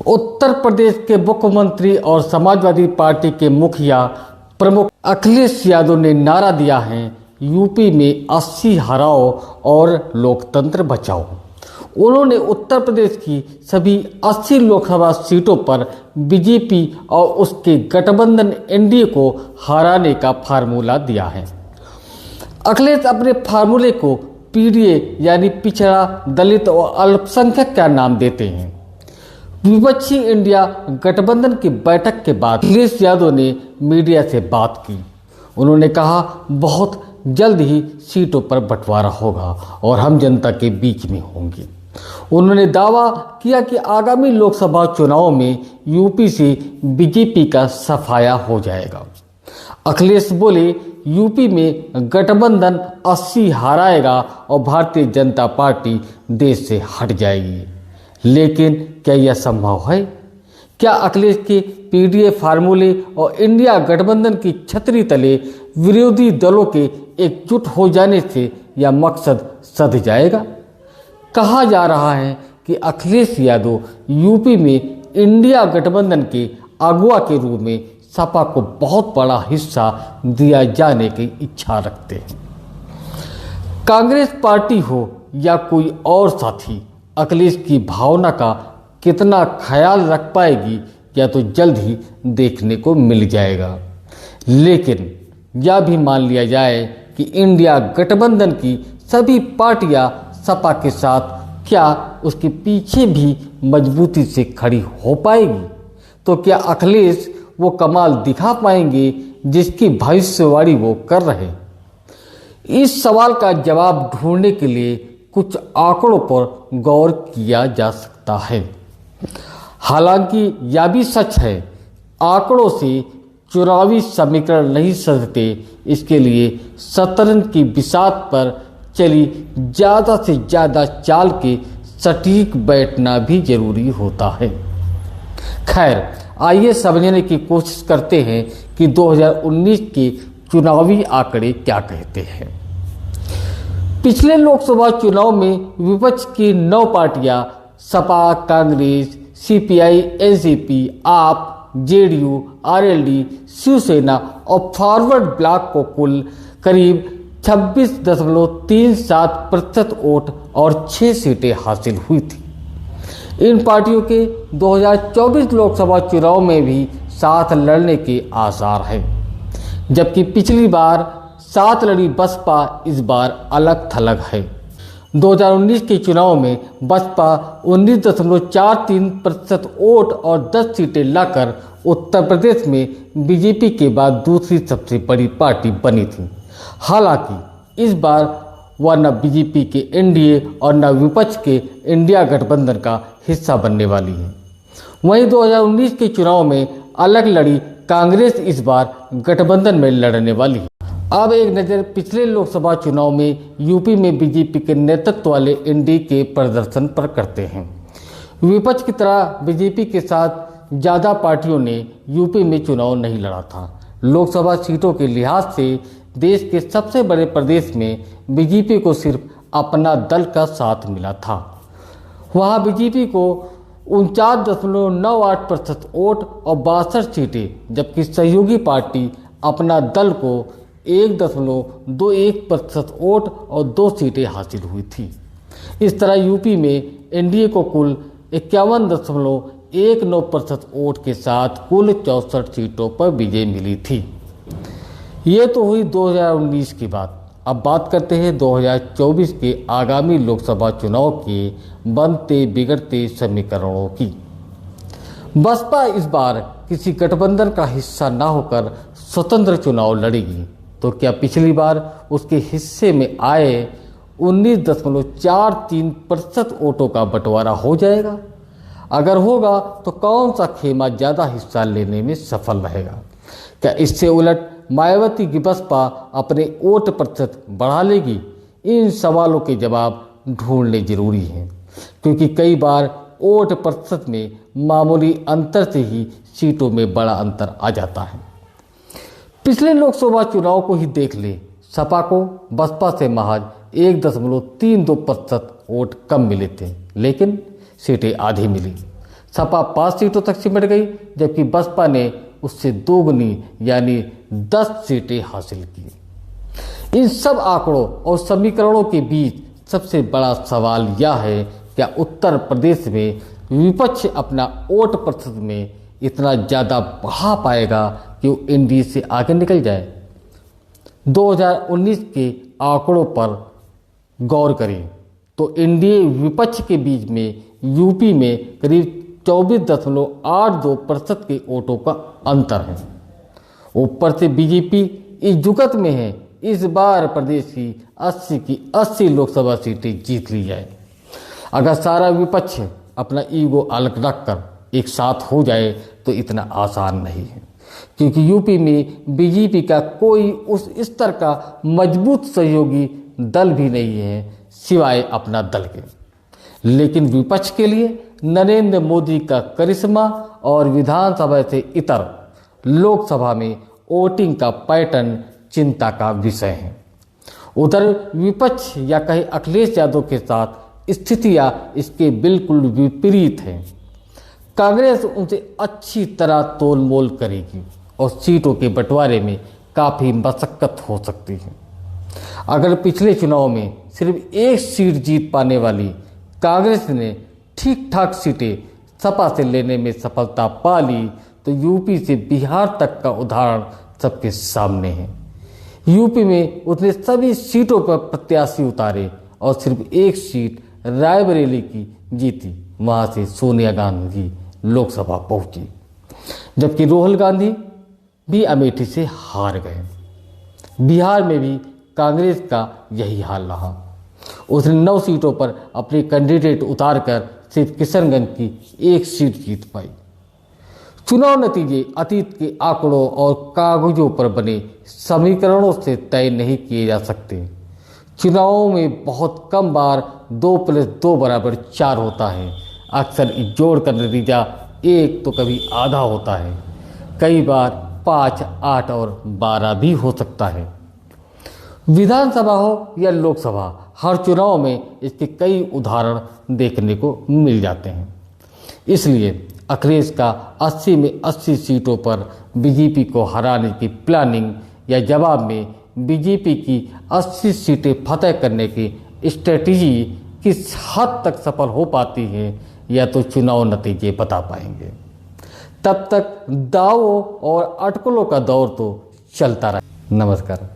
उत्तर प्रदेश के मुख्यमंत्री और समाजवादी पार्टी के मुखिया प्रमुख अखिलेश यादव ने नारा दिया है, यूपी में 80 हराओ और लोकतंत्र बचाओ। उन्होंने उत्तर प्रदेश की सभी 80 लोकसभा सीटों पर बीजेपी और उसके गठबंधन एनडीए को हराने का फार्मूला दिया है। अखिलेश अपने फार्मूले को पीडीए यानी पिछड़ा, दलित और अल्पसंख्यक का नाम देते हैं। विपक्षी इंडिया गठबंधन की बैठक के बाद अखिलेश यादव ने मीडिया से बात की। उन्होंने कहा, बहुत जल्द ही सीटों पर बंटवारा होगा और हम जनता के बीच में होंगे। उन्होंने दावा किया कि आगामी लोकसभा चुनाव में यूपी से बीजेपी का सफाया हो जाएगा। अखिलेश बोले, यूपी में गठबंधन 80 हराएगा और भारतीय जनता पार्टी देश से हट जाएगी। लेकिन क्या यह संभव है? क्या अखिलेश के पीडीए फार्मूले और इंडिया गठबंधन की छतरी तले विरोधी दलों के एकजुट हो जाने से यह मकसद सध जाएगा? कहा जा रहा है कि अखिलेश यादव यूपी में इंडिया गठबंधन के अगुवा के रूप में सपा को बहुत बड़ा हिस्सा दिया जाने की इच्छा रखते हैं। कांग्रेस पार्टी हो या कोई और साथी, अखिलेश की भावना का कितना ख्याल रख पाएगी या तो जल्द ही देखने को मिल जाएगा। लेकिन यह भी मान लिया जाए कि इंडिया गठबंधन की सभी पार्टियां सपा के साथ क्या उसके पीछे भी मजबूती से खड़ी हो पाएगी? तो क्या अखिलेश वो कमाल दिखा पाएंगे जिसकी भविष्यवाणी वो कर रहे? इस सवाल का जवाब ढूंढने के लिए कुछ आंकड़ों पर गौर किया जा सकता है। हालांकि यह भी सच है, आंकड़ों से चुनावी समीकरण नहीं सजते। इसके लिए शतरंज की बिसात पर चली ज़्यादा से ज़्यादा चाल के सटीक बैठना भी जरूरी होता है। खैर, आइए समझने की कोशिश करते हैं कि 2019 के चुनावी आंकड़े क्या कहते हैं। पिछले लोकसभा चुनाव में विपक्ष की 9 पार्टियां सपा, कांग्रेस, सीपीआई, एनसीपी, आप, जेडीयू, आरएलडी, शिवसेना और फॉरवर्ड ब्लॉक को कुल करीब 26.37% वोट और 6 सीटें हासिल हुई थी। इन पार्टियों के 2024 लोकसभा चुनाव में भी साथ लड़ने के आसार हैं, जबकि पिछली बार साथ लड़ी बसपा इस बार अलग थलग है। 2019 के चुनाव में बसपा 19.43% वोट और 10 सीटें लाकर उत्तर प्रदेश में बीजेपी के बाद दूसरी सबसे बड़ी पार्टी बनी थी। हालांकि इस बार वह न बीजेपी के एनडीए और न विपक्ष के इंडिया गठबंधन का हिस्सा बनने वाली है। वहीं 2019 के चुनाव में अलग लड़ी कांग्रेस इस बार गठबंधन में लड़ने वाली है। अब एक नज़र पिछले लोकसभा चुनाव में यूपी में बीजेपी के नेतृत्व वाले एनडीए के प्रदर्शन पर करते हैं। विपक्ष की तरह बीजेपी के साथ ज़्यादा पार्टियों ने यूपी में चुनाव नहीं लड़ा था। लोकसभा सीटों के लिहाज से देश के सबसे बड़े प्रदेश में बीजेपी को सिर्फ अपना दल का साथ मिला था। वहाँ बीजेपी को 49.98% वोट और 62 सीटें, जबकि सहयोगी पार्टी अपना दल को 1.21% वोट और 2 सीटें हासिल हुई थी। इस तरह यूपी में एनडीए को कुल 51.19% वोट के साथ कुल 64 सीटों पर विजय मिली थी। ये तो हुई 2019 की बात। अब बात करते हैं 2024 के आगामी लोकसभा चुनाव के बनते बिगड़ते समीकरणों की। बसपा इस बार किसी गठबंधन का हिस्सा न होकर स्वतंत्र चुनाव लड़ेगी। तो क्या पिछली बार उसके हिस्से में आए 19.43% वोटों का बंटवारा हो जाएगा? अगर होगा तो कौन सा खेमा ज़्यादा हिस्सा लेने में सफल रहेगा? क्या इससे उलट मायावती की बसपा अपने वोट प्रतिशत बढ़ा लेगी? इन सवालों के जवाब ढूंढने जरूरी हैं, क्योंकि कई बार वोट प्रतिशत में मामूली अंतर से ही सीटों में बड़ा अंतर आ जाता है। पिछले लोकसभा चुनाव को ही देख ले, सपा को बसपा से महज 1.32% वोट कम मिले थे, लेकिन सीटें आधी मिली। सपा 5 सीटों तक सिमट गई, जबकि बसपा ने उससे दोगुनी यानी 10 सीटें हासिल की। इन सब आंकड़ों और समीकरणों के बीच सबसे बड़ा सवाल यह है, क्या उत्तर प्रदेश में विपक्ष अपना वोट प्रतिशत में इतना ज़्यादा बढ़ा पाएगा कि वो एनडीए से आगे निकल जाए। 2019 के आंकड़ों पर गौर करें तो एनडीए विपक्ष के बीच में यूपी में करीब 24.82% के वोटों का अंतर है। ऊपर से बीजेपी इस जुगत में है इस बार प्रदेश की 80 की 80 लोकसभा सीटें जीत ली जाए। अगर सारा विपक्ष अपना ईगो अलग रखकर एक साथ हो जाए तो इतना आसान नहीं है, क्योंकि यूपी में बीजेपी का कोई उस स्तर का मजबूत सहयोगी दल भी नहीं है सिवाय अपना दल के। लेकिन विपक्ष के लिए नरेंद्र मोदी का करिश्मा और विधानसभा से इतर लोकसभा में वोटिंग का पैटर्न चिंता का विषय है। उधर विपक्ष या कहे अखिलेश यादव के साथ स्थितियां इसके बिल्कुल विपरीत हैं। कांग्रेस उनसे अच्छी तरह तोल मोल करेगी और सीटों के बंटवारे में काफ़ी मशक्कत हो सकती है। अगर पिछले चुनाव में सिर्फ 1 सीट जीत पाने वाली कांग्रेस ने ठीक ठाक सीटें सपा से लेने में सफलता पा ली, तो यूपी से बिहार तक का उदाहरण सबके सामने है। यूपी में उसने सभी सीटों पर प्रत्याशी उतारे और सिर्फ 1 सीट रायबरेली की जीती। वहाँ से सोनिया गांधी लोकसभा पहुंची, जबकि राहुल गांधी भी अमेठी से हार गए। बिहार में भी कांग्रेस का यही हाल रहा। उसने 9 सीटों पर अपने कैंडिडेट उतारकर सिर्फ किशनगंज की 1 सीट जीत पाई। चुनाव नतीजे अतीत के आंकड़ों और कागजों पर बने समीकरणों से तय नहीं किए जा सकते। चुनावों में बहुत कम बार 2 + 2 = 4 होता है। अक्सर जोड़ कर नतीजा 1 तो कभी आधा होता है। कई बार 5, 8 और 12 भी हो सकता है। विधानसभा हो या लोकसभा, हर चुनाव में इसके कई उदाहरण देखने को मिल जाते हैं। इसलिए अखिलेश का 80 में 80 सीटों पर बीजेपी को हराने की प्लानिंग या जवाब में बीजेपी की 80 सीटें फतह करने की स्ट्रेटजी किस हद तक सफल हो पाती है, या तो चुनाव नतीजे बता पाएंगे। तब तक दावों और अटकलों का दौर तो चलता रहे। नमस्कार।